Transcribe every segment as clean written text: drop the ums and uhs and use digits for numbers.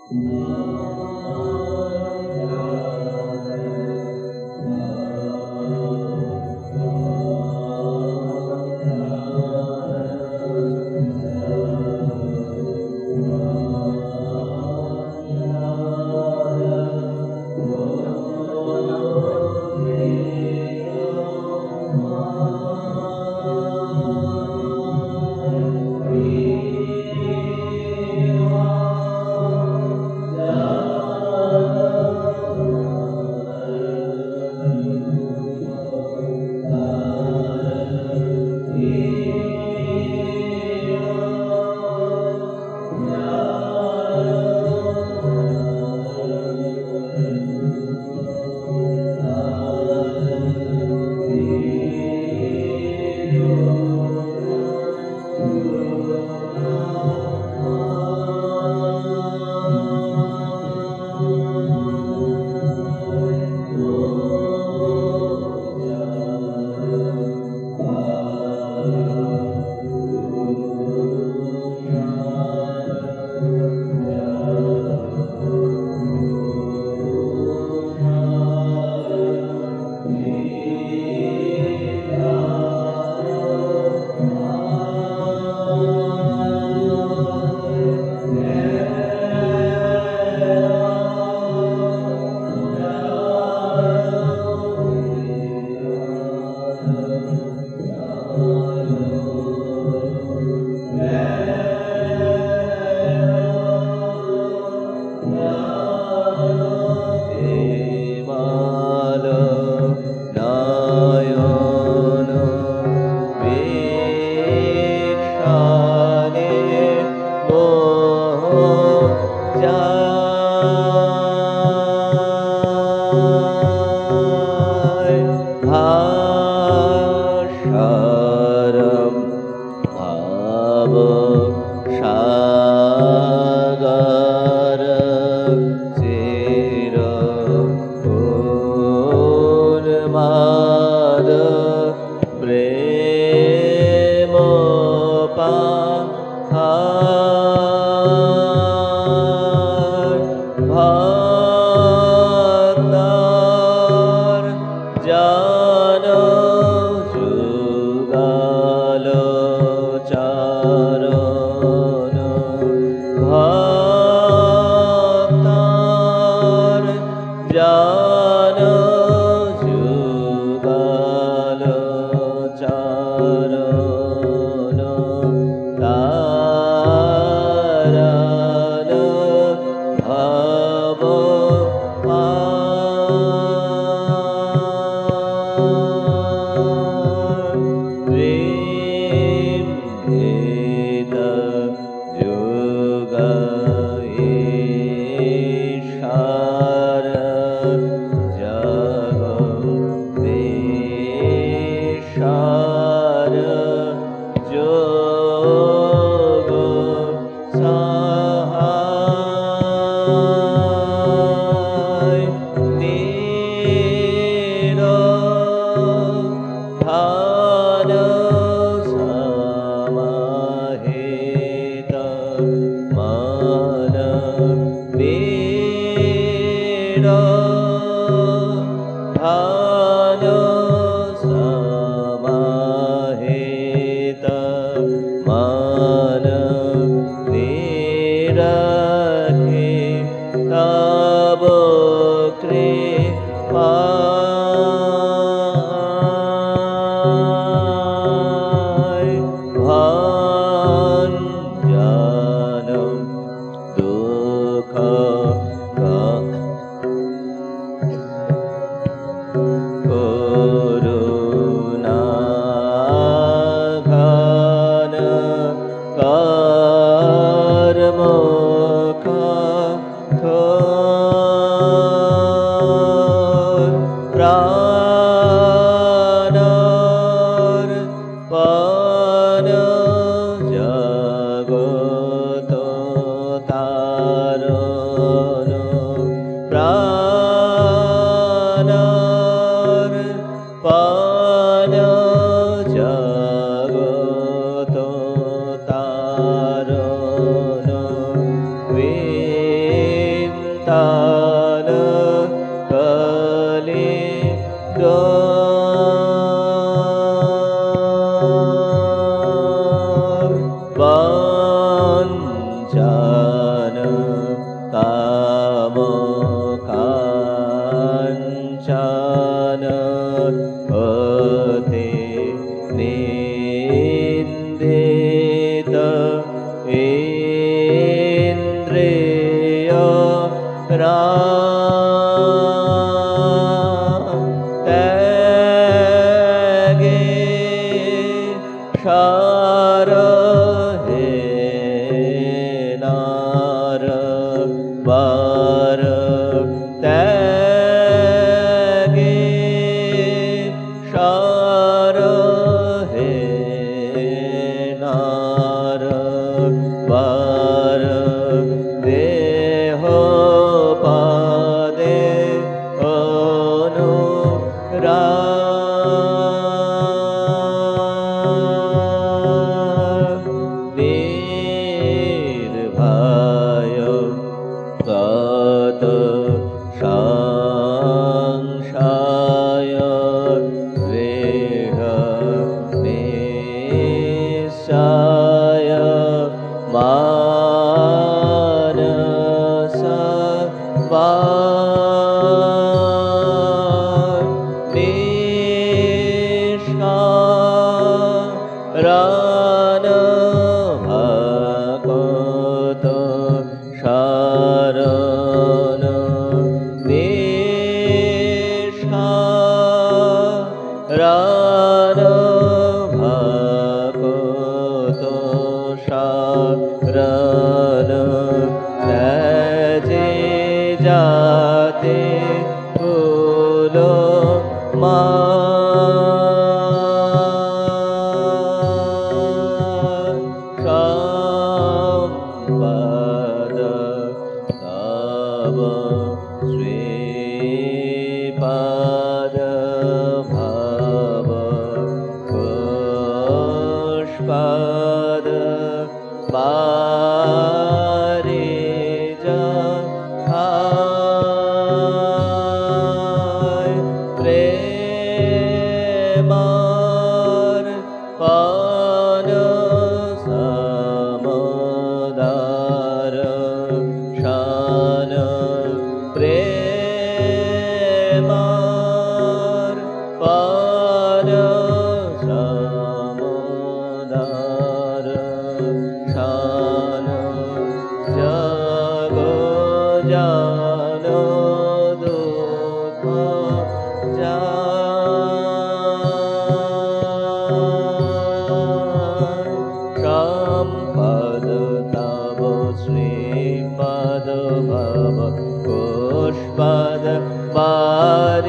jagata बार बार देह पादे अनुराग निर्भय कत সংশয় দৃঢ় নিশ্চয় মানস নিষ্কারণ ভগত শরণ নিষ্কারণ ভগত শরণ ত্যাজে যাতে ফুল মা সম্পদ তব শ্রীপাদ ভব পুষ্পদ পারিজাতায় প্রেমার পান সমুদার শান প্রেমার পান সমুদার শান জগ জান দুঃখ সম্পদ তব শ্রীপদ ভব পুষ্পদ পারিজাতায়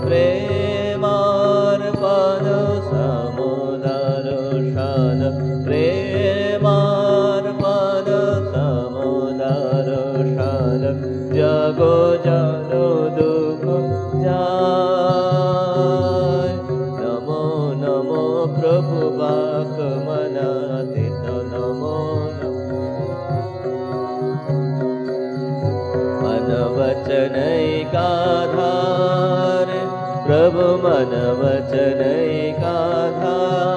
প্রেমার পদ সমুদর শান প্রেমার পদ সমুদর শান জগ জন দুঃখ যায় নমো নমো প্রভু বাক মনাদিত নমো मन वचन एकाधार प्रभु मन वचन एकाधार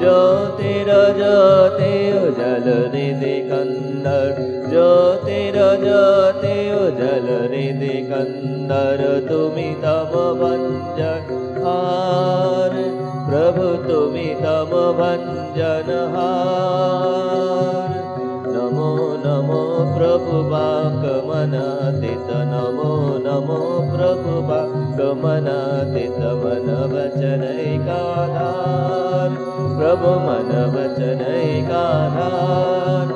ज्योतिर ज्योति उजल निधि कंदर ज्योतिर ज्योति उजल निधि कंदर तुमि तम भंजन हार प्रभु तुमि तम भंजन हार नमो नमो प्रभु बाकमनादित नमो नमो प्रभु बाकमनादित मन वचन एकाधार प्रभु मन वचन एकाधार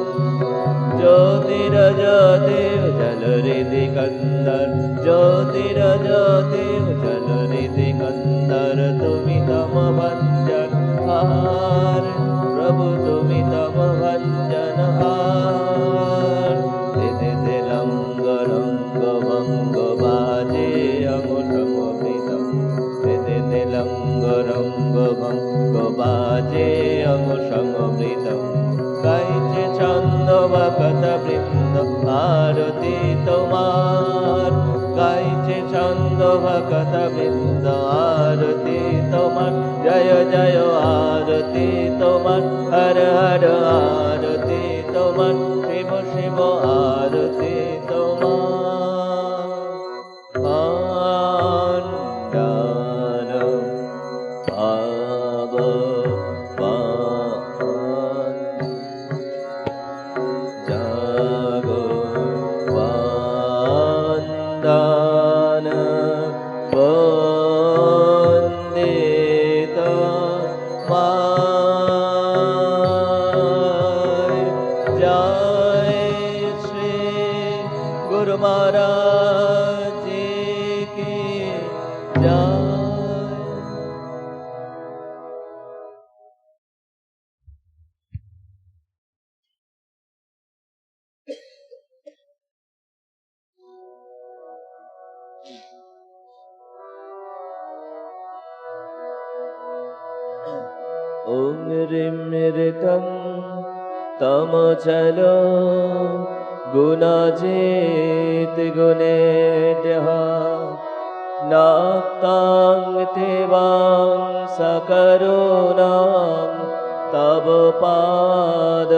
ज्योतिर ज्योति उजल रिधि कंदर ज्योतिर ज्योति उजल रिधि कंदर तुमि तम भंजन हार प्रभु तुमि तम भंजन हार दिदि दिलंग रंग भंग बाजे अमुषमृतम दिदि दिलंग रंग भंग बाजे अमुषमृतम गाइছে ছন্দ ভকত বৃন্দ আরতি তোমার গাইছে ছন্দ ভকত বৃন্দ আরতি তোমার জয় জয় আরতি তোমার হর হর আরতি তোমার শিব শিব আরতি তোমার ভণ্ডার ভাব দান বন্দিত মায় জয় শ্রী গুরু মহারাজ কি জয়। ॐ ह्रीं ऋतं तमचलो गुणजित् गुणेभ्यः नाक्तां देवां सकरुणां तव पादपद्मं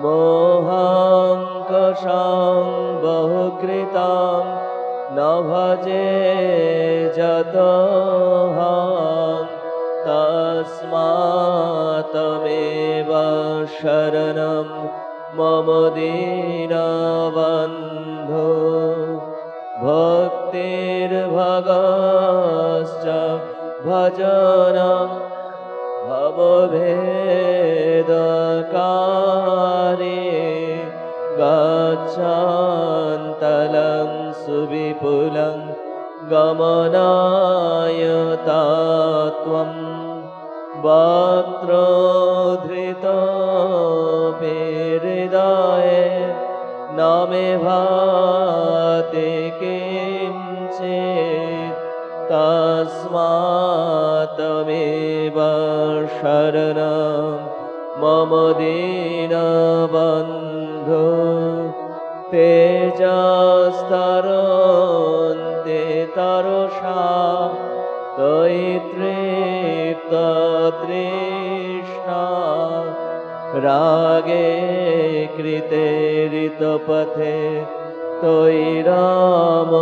मोहाङ्कषां बहुकृतां न भजे जतोऽहं तस्मात् तमेव शरणं मम दीनबन्धो भक्तिर्भगश्च भजनं भवभेदकारे गच्छन्तलं सुविपुलं गमनाय तत्त्वं वक्त्रोद्धृतोऽपि हृदये न मे भाति किञ्चित् तस्मात् तमेव शरणं मम दीनबन्धो तेजस्तरोन्ते तरुषा तृप्ततृष्णा रागे कृते ऋतपथे त्वयि रामकृष्णे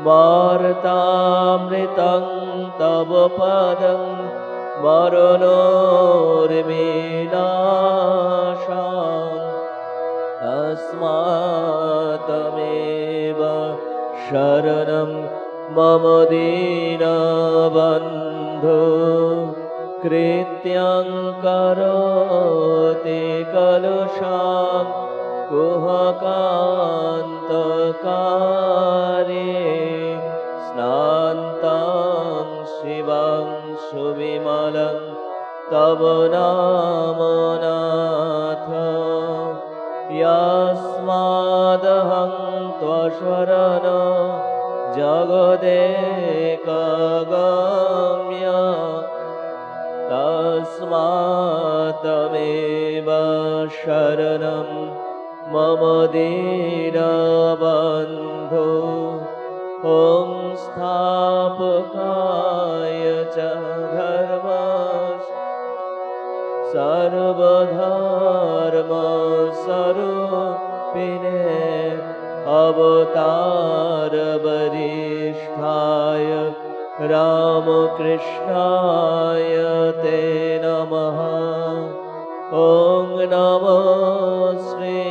मार्तामृतं तव पदं मरणोर्विनाशान् तस्मात् तमेव शरणं मम दीनबन्धो कृत्यं करोति कलुषां कुहकान्तकारे स्नान्तं शिवं सुविमलं तव नाम नाथ यस्मादहं त्वशरणो जगदेकगम्य तस्मात् तमेव शरणं मम दीनबन्धो ॐ स्थापकाय च धर्मस्य सर्वधर्मस्वरूपिणे अवतारवरिष्ठाय रामकृष्णाय ते नमः ॐ नमो श्री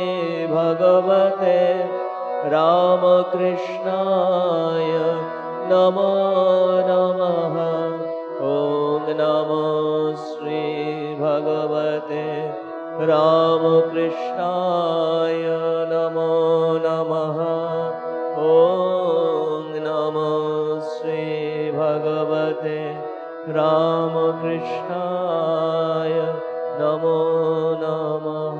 भगवते रामकृष्णाय नमो नमः ॐ नमो श्री भगवते रामकृष्णाय नमो नमः ॐ नमो श्री भगवते रामकृष्णाय नमो नमः।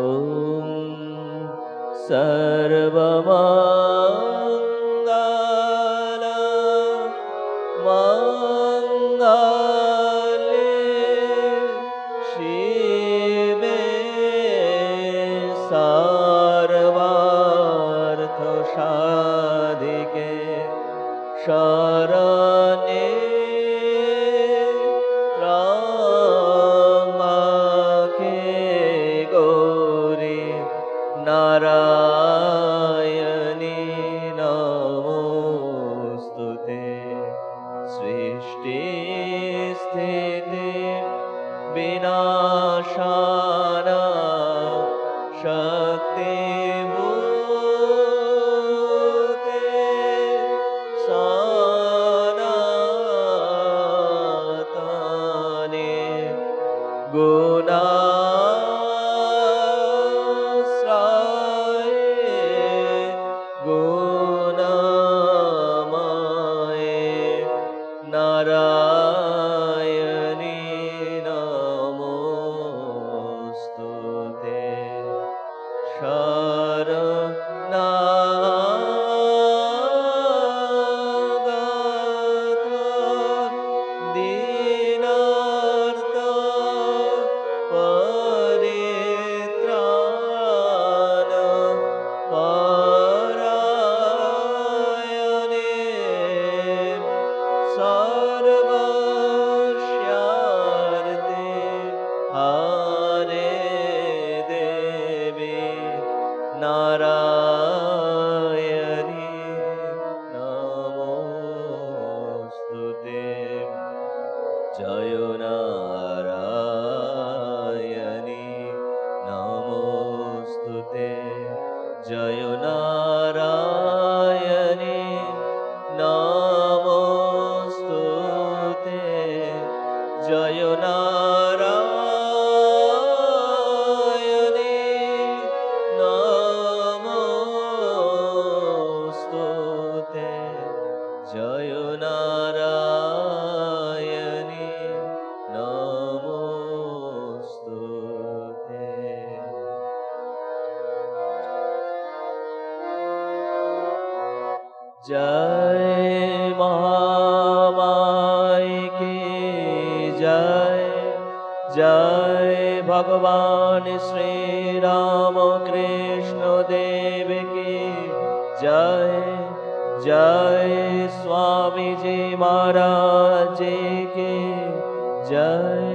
ॐ सर्वमङ्गल मङ्गले शिवे सर्वार्थसाधिके शरण्ये त्र्यम्बके गौरी नारायणी नमोस्तुते सृष्टिस्थिति विनाशाना शक्तिभूते सनातने Jayo Narayani Namostute Jayo Narayani Namostute Jayo Narayani Namostute Jayo Narayani Namostute. Jai Mahamai ki Jai, Jai Bhagawan Sri Ramakrishna Dev ki Jai, Jai Swami Ji Maharaj Ji ki Jai.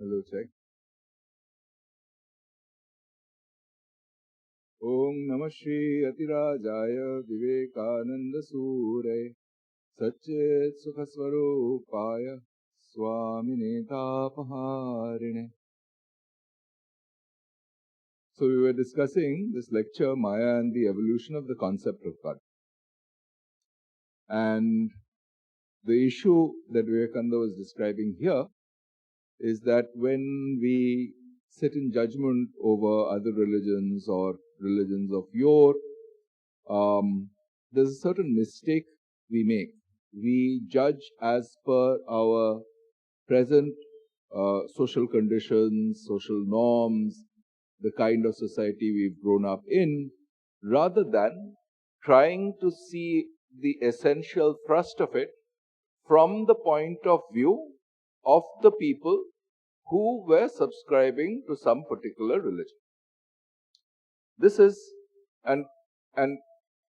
Hello, check. Om Namah Shri Atirajaya Vivekananda Sure Satchet Sukhaswarupaya Swamine Tapaharine. So we were discussing this lecture, Maya and the evolution of the concept of God. And the issue that Vivekananda was describing here is that when we sit in judgment over other religions or religions of yore, there's a certain mistake we make. We judge as per our present social conditions, social norms, the kind of society we've grown up in, rather than trying to see the essential thrust of it from the point of view of the people who were subscribing to some particular religion. This is and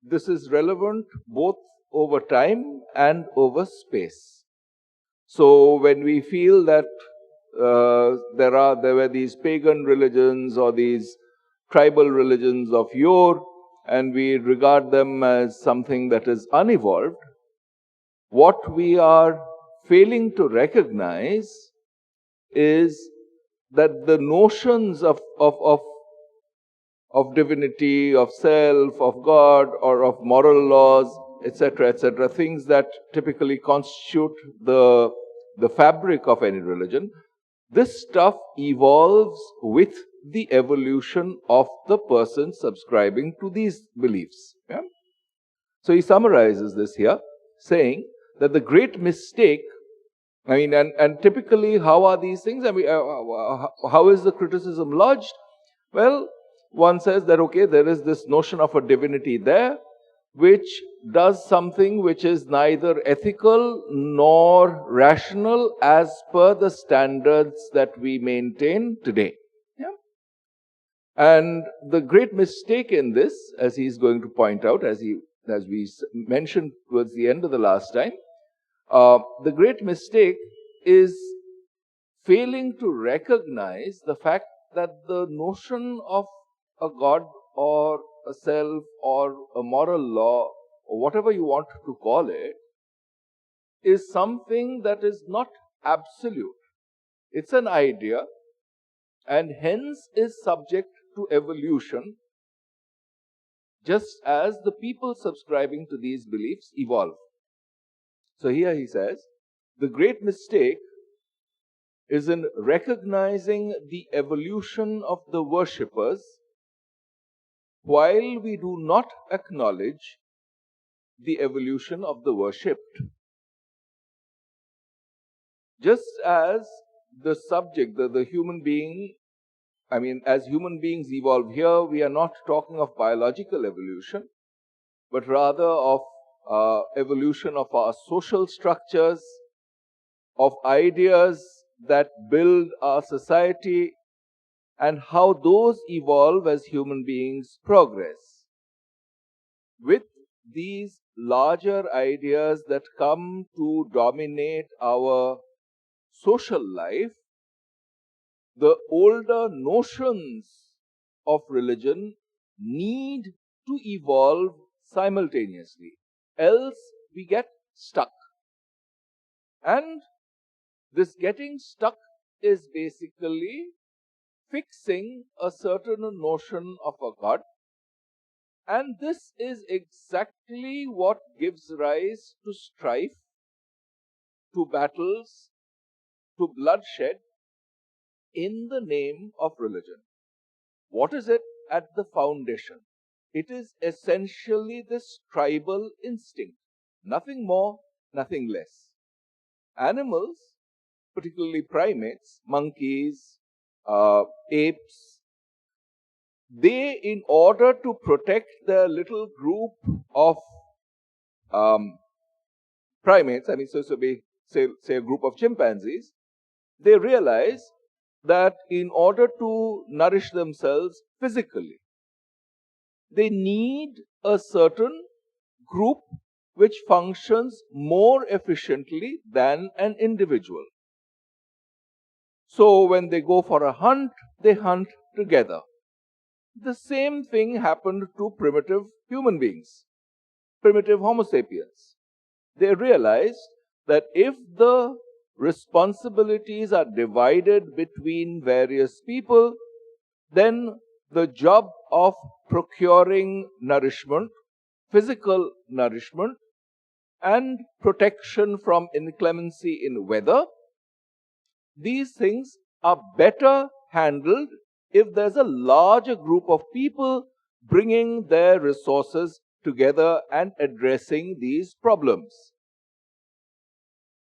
this is relevant both over time and over space. So when we feel that there were these pagan religions or these tribal religions of yore, and we regard them as something that is unevolved, what we are failing to recognize is that the notions of divinity, of self, of God, or of moral laws, etc., things that typically constitute the fabric of any religion, this stuff evolves with the evolution of the person subscribing to these beliefs. Yeah? So he summarizes this here, saying that the great mistake, I mean, and typically, how are these things? I mean, how is the criticism lodged? Well, one says that, okay, there is this notion of a divinity there, which does something which is neither ethical nor rational as per the standards that we maintain today. Yeah? And the great mistake in this, as he's going to point out, as we mentioned towards the end of the last time, the great mistake is failing to recognize the fact that the notion of a God or a self or a moral law or whatever you want to call it is something that is not absolute. It's an idea and hence is subject to evolution, just as the people subscribing to these beliefs evolve. So here he says, the great mistake is in recognizing the evolution of the worshippers while we do not acknowledge the evolution of the worshipped. Just as the subject, the human being, I mean, as human beings evolve here, we are not talking of biological evolution, but rather of evolution of our social structures, of ideas that build our society, and how those evolve as human beings progress. With these larger ideas that come to dominate our social life, the older notions of religion need to evolve simultaneously, else we get stuck. And this getting stuck is basically fixing a certain notion of a God, and this is exactly what gives rise to strife, to battles, to bloodshed in the name of religion. What is it at the foundation? It is essentially this tribal instinct, nothing more, nothing less. Animals, particularly primates, monkeys, apes, they, in order to protect their little group of primates, I mean, so we say a group of chimpanzees, they realize that in order to nourish themselves physically, they need a certain group which functions more efficiently than an individual. So when they go for a hunt, they hunt together. The same thing happened to primitive human beings, primitive Homo sapiens. They realized that if the responsibilities are divided between various people, then the job of procuring nourishment, physical nourishment, and protection from inclemency in weather, these things are better handled if there's a larger group of people bringing their resources together and addressing these problems.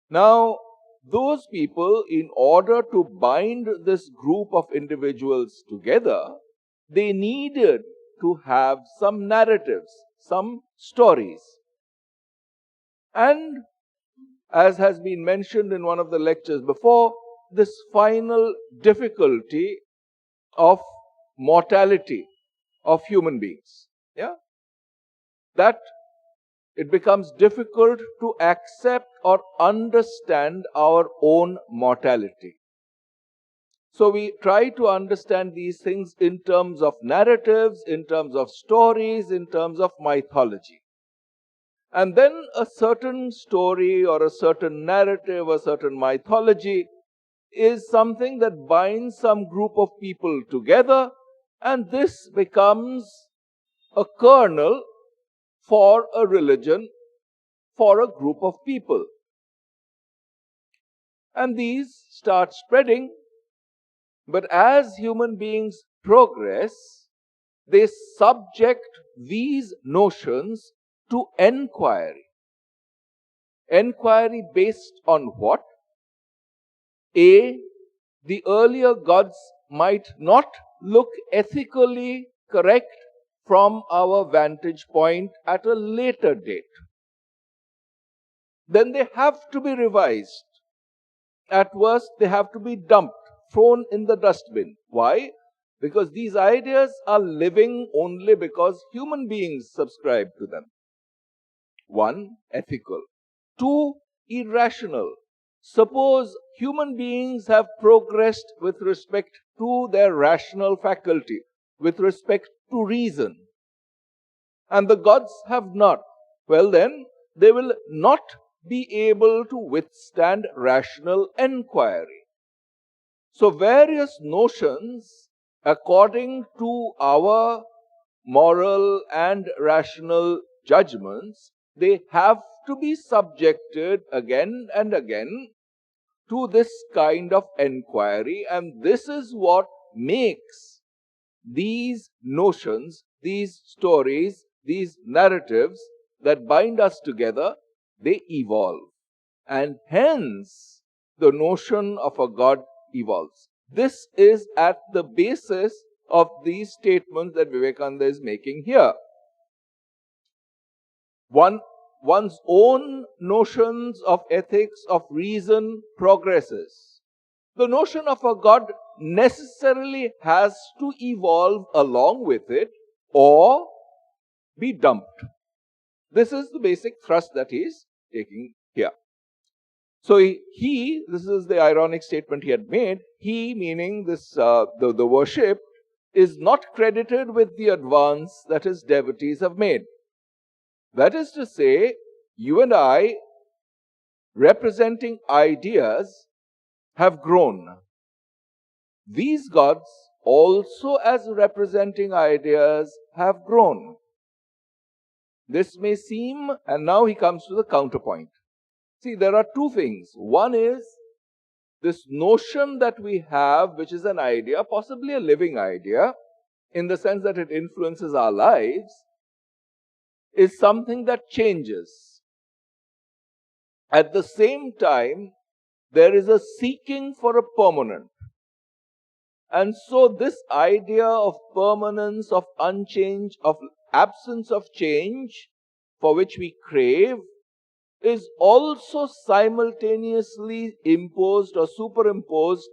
Now, those people, in order to bind this group of individuals together, they needed to have some narratives, some stories. And as has been mentioned in one of the lectures before, this final difficulty of mortality of human beings. Yeah? That it becomes difficult to accept or understand our own mortality. So we try to understand these things in terms of narratives, in terms of stories, in terms of mythology. And then a certain story or a certain narrative, a certain mythology is something that binds some group of people together, and this becomes a kernel for a religion, for a group of people. And these start spreading, But as human beings progress, they subject these notions to enquiry. Enquiry based on what? A, the earlier gods might not look ethically correct from our vantage point at a later date. Then they have to be revised. At worst, they have to be dumped, thrown in the dustbin. Why? Because these ideas are living only because human beings subscribe to them. One, ethical. Two, irrational. Suppose human beings have progressed with respect to their rational faculty, with respect to reason, and the gods have not. Well, then they will not be able to withstand rational enquiry. So, various notions, according to our moral and rational judgments, they have to be subjected again and again to this kind of enquiry, and this is what makes these notions, these stories, these narratives that bind us together, they evolve. And hence, the notion of a God evolves. This is at the basis of these statements that Vivekananda is making here. One's own notions of ethics, of reason progresses. The notion of a God necessarily has to evolve along with it or be dumped. This is the basic thrust that he is taking here. So this is the ironic statement he had made, he meaning this, the worship is not credited with the advance that his devotees have made. That is to say, you and I, representing ideas, have grown. These gods, also as representing ideas, have grown. This may seem, and now he comes to the counterpoint. See, there are two things. One is this notion that we have, which is an idea, possibly a living idea, in the sense that it influences our lives, is something that changes. At the same time, there is a seeking for a permanent. And so this idea of permanence, of unchange, of absence of change, for which we crave, is also simultaneously imposed or superimposed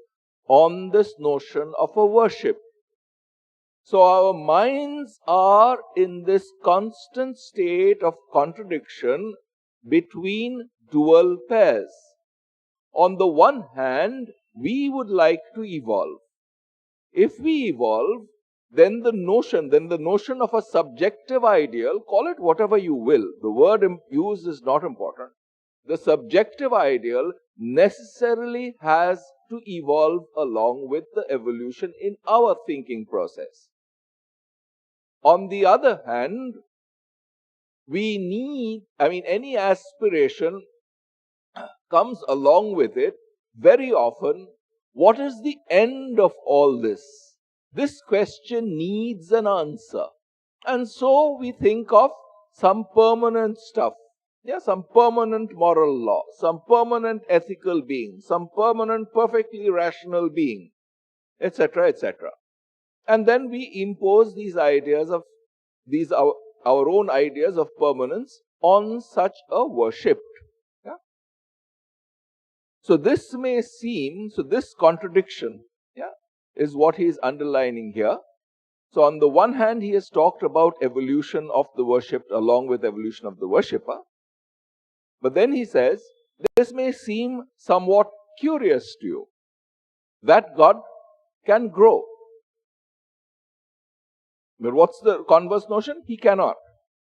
on this notion of a worship. So our minds are in this constant state of contradiction between dual pairs. On the one hand, we would like to evolve. If we evolve, then the notion of a subjective ideal, call it whatever you will, the word used is not important. The subjective ideal necessarily has to evolve along with the evolution in our thinking process. On the other hand, any aspiration comes along with it very often. What is the end of all this? This question needs an answer. And so we think of some permanent stuff. Some permanent moral law, some permanent ethical being, some permanent perfectly rational being, etc., etc. And then we impose these ideas of our own ideas of permanence on such a worship. So this may seem, this contradiction is what he is underlining here. So on the one hand, he has talked about evolution of the worshipped along with evolution of the worshipper. But then he says, this may seem somewhat curious to you, that God can grow. But what's the converse notion? He cannot.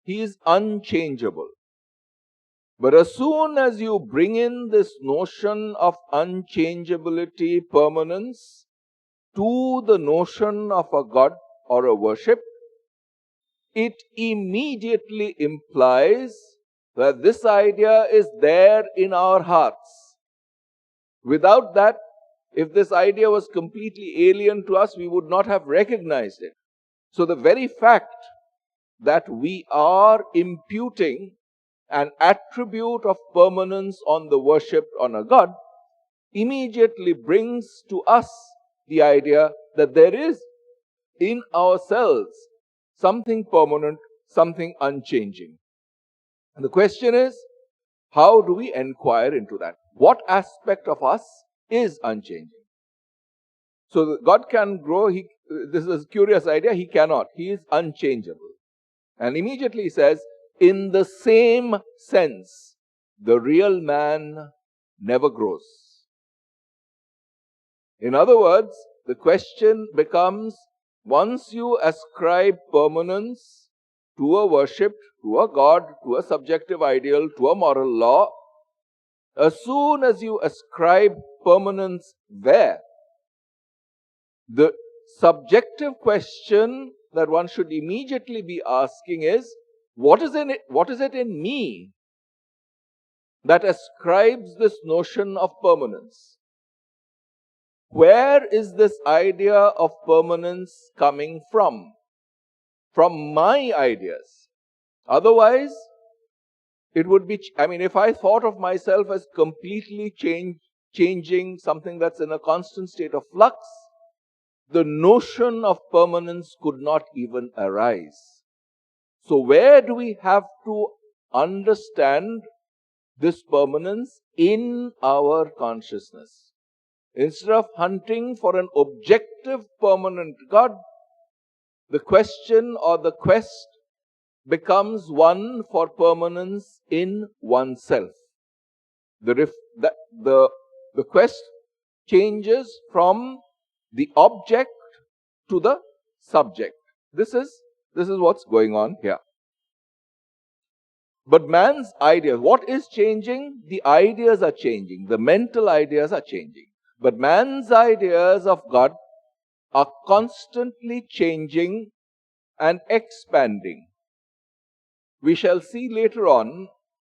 He is unchangeable. But as soon as you bring in this notion of unchangeability, permanence, to the notion of a God or a worship, it immediately implies that this idea is there in our hearts. Without that, If this idea was completely alien to us, we would not have recognized it. So the very fact that we are imputing an attribute of permanence on the worshipped, on a God, immediately brings to us the idea that there is in ourselves something permanent, something unchanging. And the question is, how do we inquire into that? What aspect of us is unchanging? So God can grow, this is a curious idea, He cannot. He is unchangeable. And immediately He says, in the same sense, the real man never grows. In other words, the question becomes, once you ascribe permanence to a worship, to a God, to a subjective ideal, to a moral law, as soon as you ascribe permanence there, the subjective question that one should immediately be asking is, what is it in me that ascribes this notion of permanence? Where is this idea of permanence coming from? From my ideas. Otherwise, it would be, if I thought of myself as completely changing, something that's in a constant state of flux, the notion of permanence could not even arise. So where do we have to understand this permanence? In our consciousness. Instead of hunting for an objective permanent God, the question or the quest becomes one for permanence in oneself. The quest changes from the object to the subject. This is what's going on here. But man's ideas, what is changing? The ideas are changing. The mental ideas are changing. But man's ideas of God are constantly changing and expanding. We shall see later on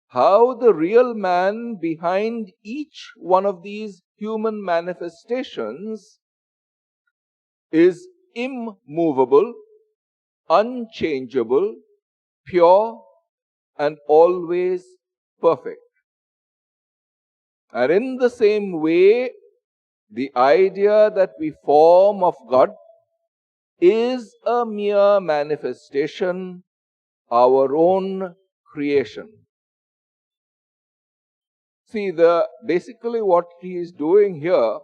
how the real man behind each one of these human manifestations is immovable, unchangeable, pure, and always perfect. And in the same way, the idea that we form of God is a mere manifestation, our own creation. See, basically what he is doing here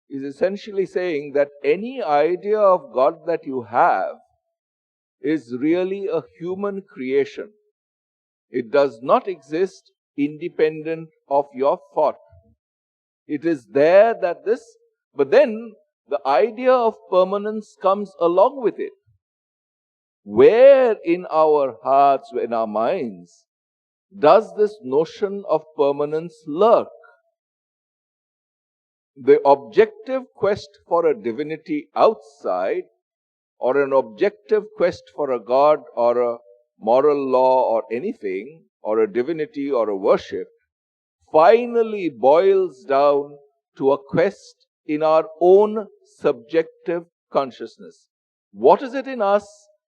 is essentially saying that any idea of God that you have is really a human creation. It does not exist independent of your thought. It is there but then the idea of permanence comes along with it. Where in our hearts, in our minds, does this notion of permanence lurk? The objective quest for a divinity outside, or an objective quest for a God or a moral law or anything, or a divinity or a worship, finally boils down to a quest in our own subjective consciousness. What is it in us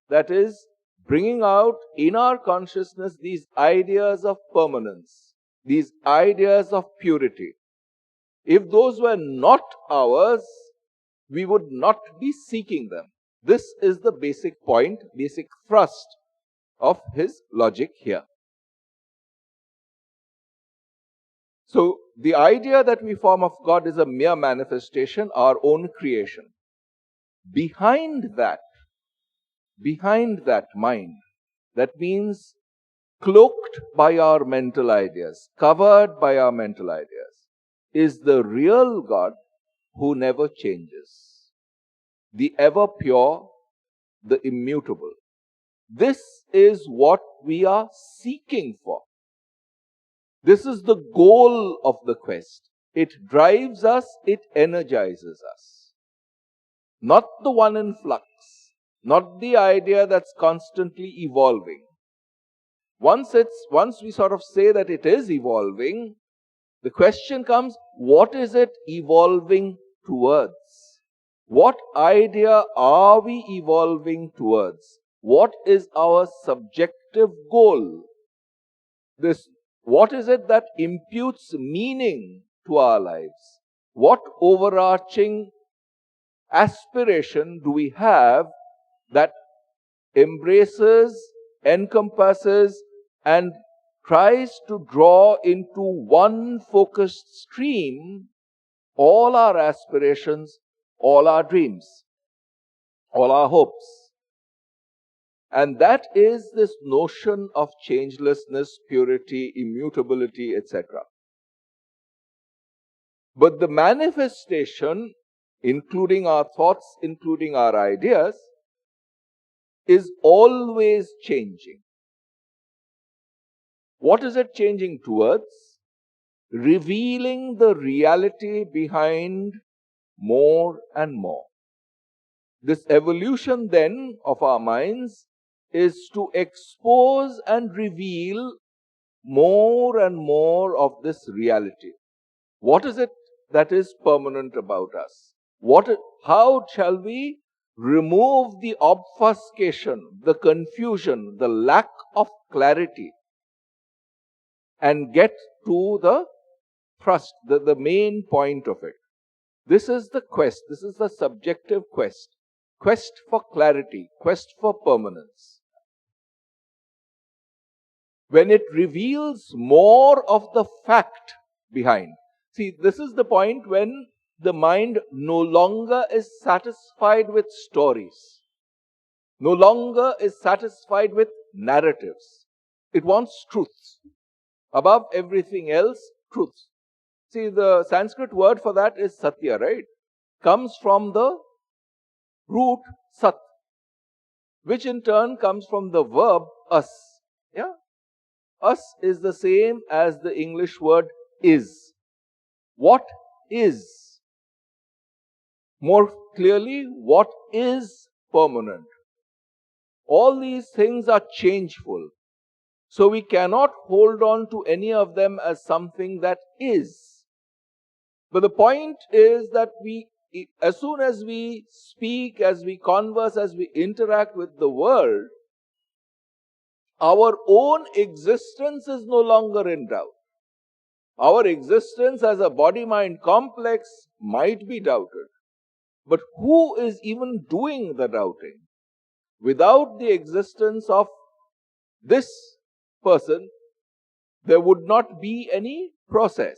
that is bringing out in our consciousness these ideas of permanence, these ideas of purity? If those were not ours, we would not be seeking them. This is the basic point, basic thrust of his logic here. So, the idea that we form of God is a mere manifestation, our own creation. Behind that mind, that means cloaked by our mental ideas, covered by our mental ideas, is the real God who never changes, the ever pure, the immutable. This is what we are seeking for. This is the goal of the quest. It drives us, it energizes us. Not the one in flux, not the idea that's constantly evolving. Once we sort of say that it is evolving, the question comes, what is it evolving towards? What idea are we evolving towards? What is our subjective goal? What is it that imputes meaning to our lives? What overarching aspiration do we have that embraces, encompasses, and tries to draw into one focused stream all our aspirations, all our dreams, all our hopes? And that is this notion of changelessness, purity, immutability, etc. But the manifestation, including our thoughts, including our ideas, is always changing. What is it changing towards? Revealing the reality behind more and more. This evolution then of our minds is to expose and reveal more and more of this reality. What is it that is permanent about us? How shall we remove the obfuscation, the confusion, the lack of clarity, and get to the thrust, the main point of it? This is the quest, this is the subjective quest. Quest for clarity, quest for permanence. When it reveals more of the fact behind. See, this is the point when the mind no longer is satisfied with stories, no longer is satisfied with narratives. It wants truths. Above everything else, truths. See, the Sanskrit word for that is satya, right? Comes from the root sat, which in turn comes from the verb us. Yeah? Us is the same as the English word is. What is? More clearly, what is permanent? All these things are changeful. So we cannot hold on to any of them as something that is. But the point is that as soon as we speak, as we converse, as we interact with the world, our own existence is no longer in doubt. Our existence as a body-mind complex might be doubted. But who is even doing the doubting? Without the existence of this person, there would not be any process.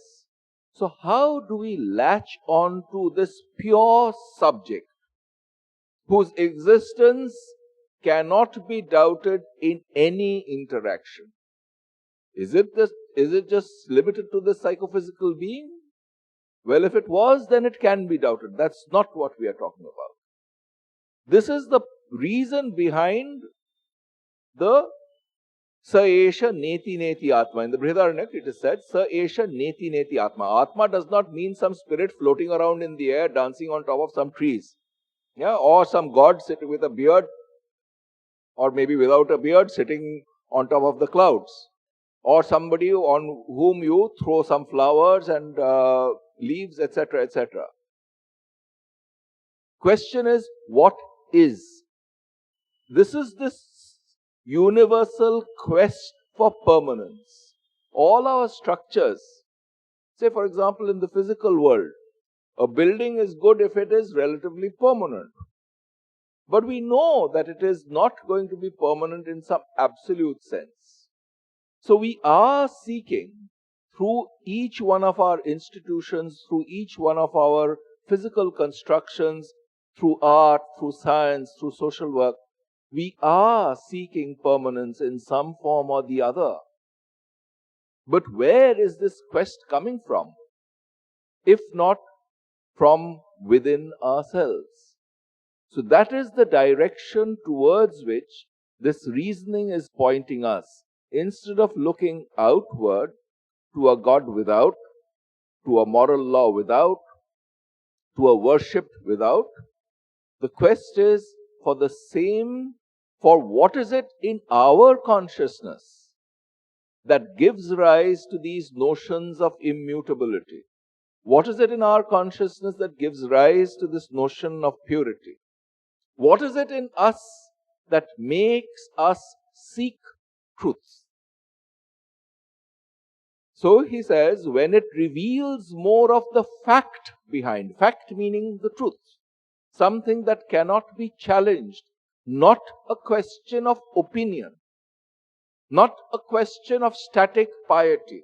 So how do we latch on to this pure subject whose existence cannot be doubted in any interaction? Is it just limited to the psychophysical being? Well, if it was, then it can be doubted. That's not what we are talking about. This is the reason behind the Sa Esha Neti Neti Atma. In the Brihadaranyaka it is said, Sa Esha Neti Neti Atma. Atma does not mean some spirit floating around in the air, dancing on top of some trees. Yeah, or some god sitting with a beard, or maybe without a beard, sitting on top of the clouds. Or somebody on whom you throw some flowers and leaves, etc., etc. Question is, what is? This is this universal quest for permanence. All our structures, say for example in the physical world, a building is good if it is relatively permanent. But we know that it is not going to be permanent in some absolute sense. So we are seeking through each one of our institutions, through each one of our physical constructions, through art, through science, through social work, we are seeking permanence in some form or the other. But where is this quest coming from? If not from within ourselves. So that is the direction towards which this reasoning is pointing us. Instead of looking outward to a God without, to a moral law without, to a worship without, the quest is for the same, for what is it in our consciousness that gives rise to these notions of immutability, What is it in our consciousness that gives rise to this notion of purity? What is it in us that makes us seek truth? So he says, when it reveals more of the fact behind, fact meaning the truth, something that cannot be challenged, not a question of opinion, not a question of static piety,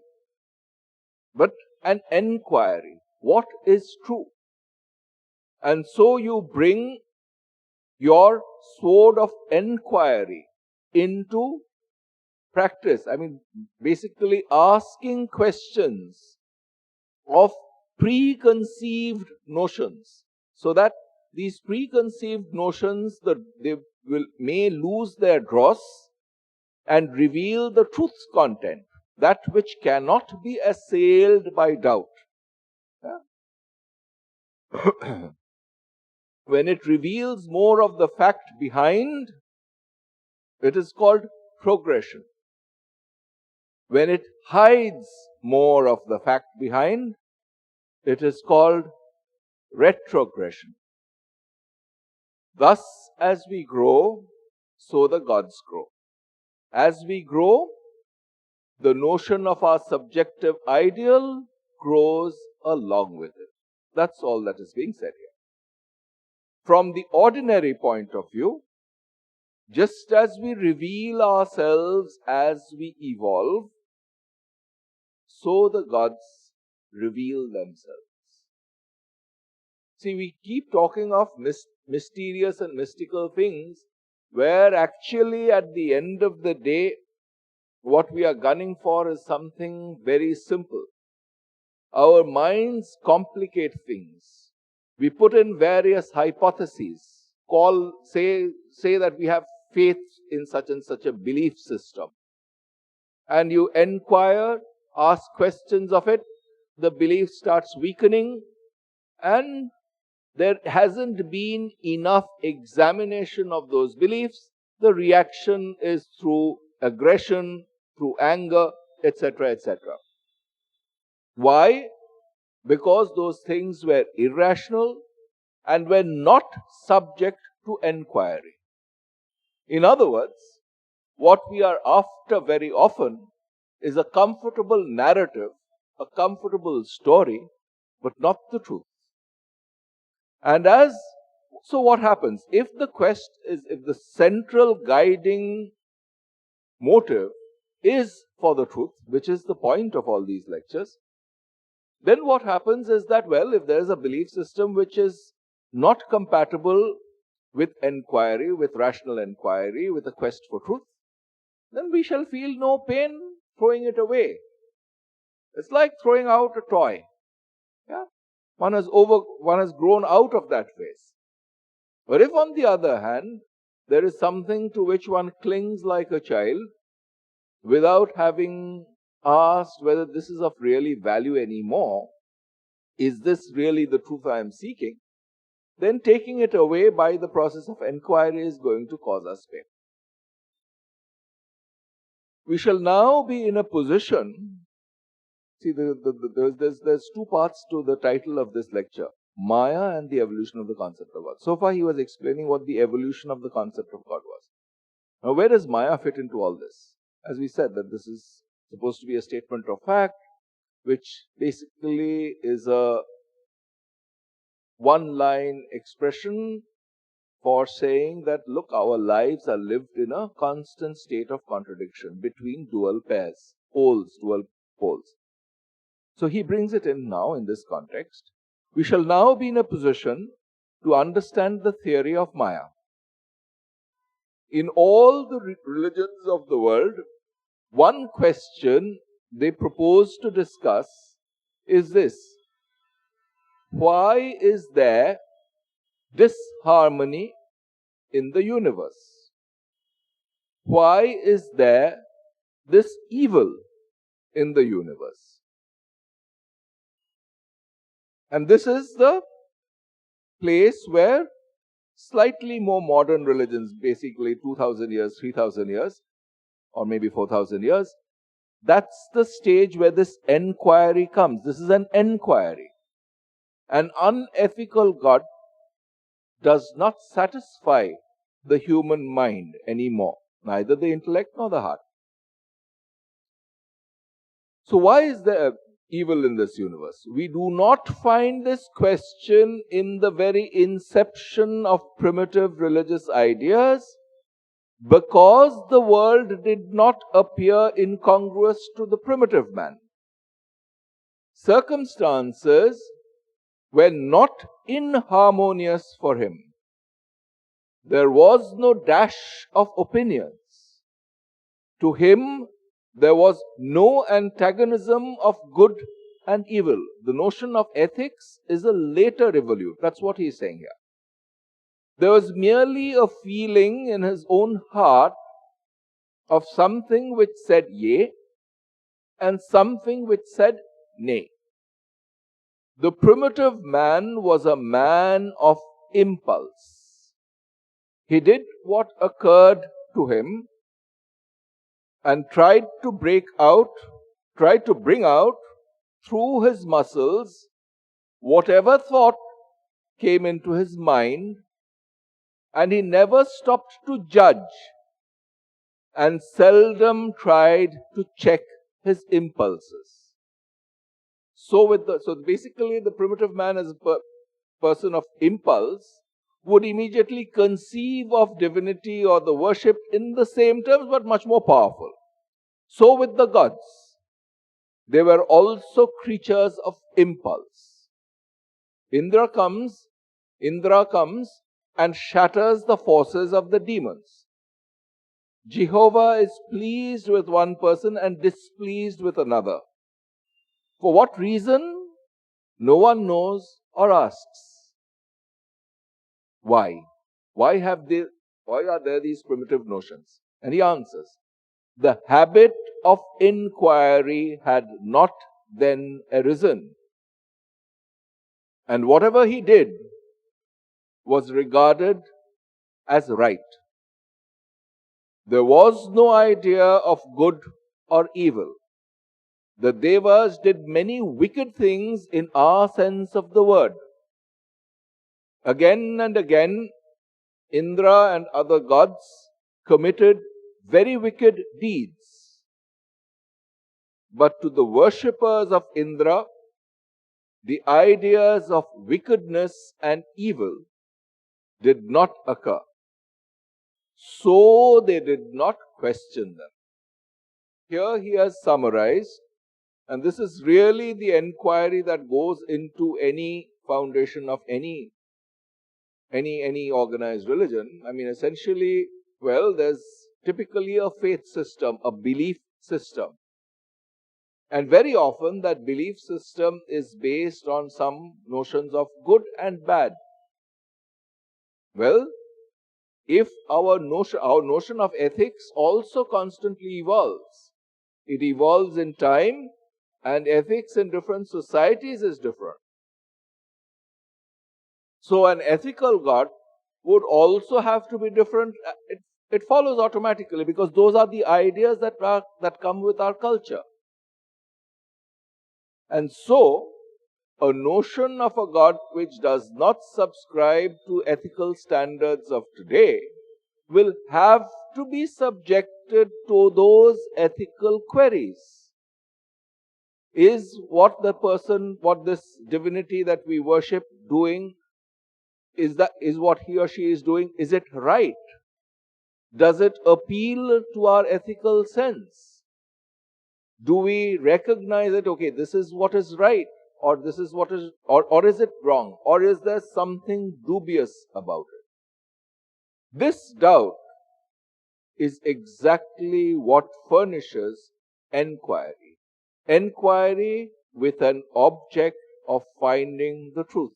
but an enquiry. What is true? And so you bring your sword of enquiry into practice. I mean, basically asking questions of preconceived notions, so that these preconceived notions may lose their dross and reveal the truth's content, that which cannot be assailed by doubt. Yeah? When it reveals more of the fact behind, it is called progression. When it hides more of the fact behind, it is called retrogression. Thus, as we grow, so the gods grow. As we grow, the notion of our subjective ideal grows along with it. That's all that is being said here. From the ordinary point of view, just as we reveal ourselves as we evolve, so the gods reveal themselves. See, we keep talking of mysterious and mystical things, where actually at the end of the day, what we are gunning for is something very simple. Our minds complicate things. We put in various hypotheses, say that we have faith in such and such a belief system. And you inquire, ask questions of it, the belief starts weakening, and there hasn't been enough examination of those beliefs. The reaction is through aggression, through anger, etc., etc. Why? Because those things were irrational and were not subject to enquiry. In other words, what we are after very often is a comfortable narrative, a comfortable story, but not the truth. And so what happens? If the central guiding motive is for the truth, which is the point of all these lectures, then what happens is that, well, if there is a belief system which is not compatible with enquiry, with rational enquiry, with a quest for truth, then we shall feel no pain throwing it away. It's like throwing out a toy. Yeah? One has grown out of that phase. But if on the other hand, there is something to which one clings like a child, without having asked whether this is of really value anymore, is this really the truth I am seeking, then taking it away by the process of enquiry is going to cause us pain. We shall now be in a position. See, there's two parts to the title of this lecture: Maya and the evolution of the concept of God. So far, he was explaining what the evolution of the concept of God was. Now, where does Maya fit into all this? As we said, that this is supposed to be a statement of fact, which basically is a one-line expression for saying that, look, our lives are lived in a constant state of contradiction between dual poles. So he brings it in now in this context. We shall now be in a position to understand the theory of Maya. In all the religions of the world, one question they propose to discuss is this: why is there disharmony in the universe? Why is there this evil in the universe? And this is the place where slightly more modern religions, basically 2000 years, 3000 years, or maybe 4000 years, that's the stage where this enquiry comes. This is an enquiry. An unethical God does not satisfy the human mind anymore, neither the intellect nor the heart. So why is there evil in this universe? We do not find this question in the very inception of primitive religious ideas, because the world did not appear incongruous to the primitive man. Circumstances were not inharmonious for him. There was no dash of opinions. To him, there was no antagonism of good and evil. The notion of ethics is a later evolute. That's what he's saying here. There was merely a feeling in his own heart of something which said yea and something which said nay. The primitive man was a man of impulse. He did what occurred to him and tried to bring out through his muscles whatever thought came into his mind, and he never stopped to judge and seldom tried to check his impulses. So basically the primitive man as a person of impulse would immediately conceive of divinity or the worship in the same terms, but much more powerful. So with the gods, they were also creatures of impulse. Indra comes and shatters the forces of the demons. Jehovah is pleased with one person and displeased with another. For what reason? No one knows or asks. Why? Why are there these primitive notions? And he answers, the habit of inquiry had not then arisen. And whatever he did was regarded as right. There was no idea of good or evil. The Devas did many wicked things in our sense of the word. Again and again, Indra and other gods committed very wicked deeds. But to the worshippers of Indra, the ideas of wickedness and evil did not occur. So they did not question them. Here he has summarized, and this is really the enquiry that goes into any foundation of any organized religion. I mean, essentially, there's typically a faith system, a belief system. And very often that belief system is based on some notions of good and bad. Well, if our notion of ethics also constantly evolves, it evolves in time, and ethics in different societies is different. So an ethical God would also have to be different. It follows automatically, because those are the ideas that come with our culture. And so, a notion of a God which does not subscribe to ethical standards of today will have to be subjected to those ethical queries. Is what this divinity that we worship doing, is what he or she is doing, is it right? Does it appeal to our ethical sense? Do we recognize that, okay, this is what is right, or this is what is, or is it wrong, or is there something dubious about it? This doubt is exactly what furnishes enquiry. Enquiry with an object of finding the truth.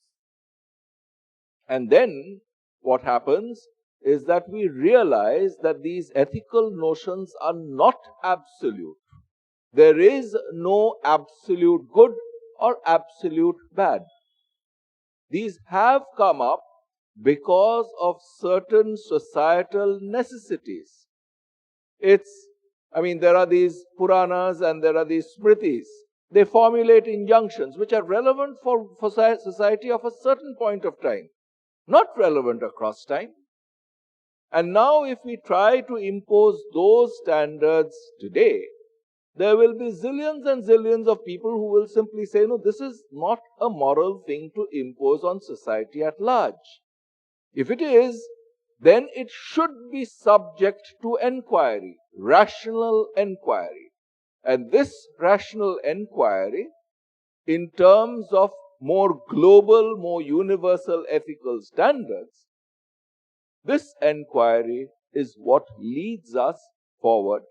And then what happens is that we realize that these ethical notions are not absolute. There is no absolute good or absolute bad. These have come up because of certain societal necessities. There are these Puranas and there are these Smritis. They formulate injunctions which are relevant for society of a certain point of time, not relevant across time. And now, if we try to impose those standards today, there will be zillions and zillions of people who will simply say, no, this is not a moral thing to impose on society at large. If it is, then it should be subject to enquiry, rational enquiry. And this rational enquiry, in terms of more global, more universal ethical standards, this enquiry is what leads us forward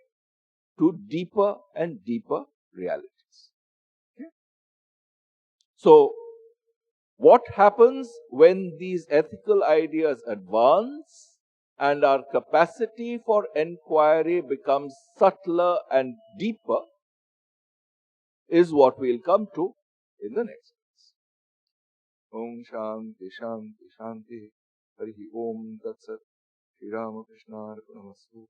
to deeper and deeper realities. Okay? So, what happens when these ethical ideas advance and our capacity for enquiry becomes subtler and deeper is what we'll come to in the next class. Om Shanti Shanti Shanti. Harihi Om Tat Sat. Shri Ramakrishna Arpanamastu.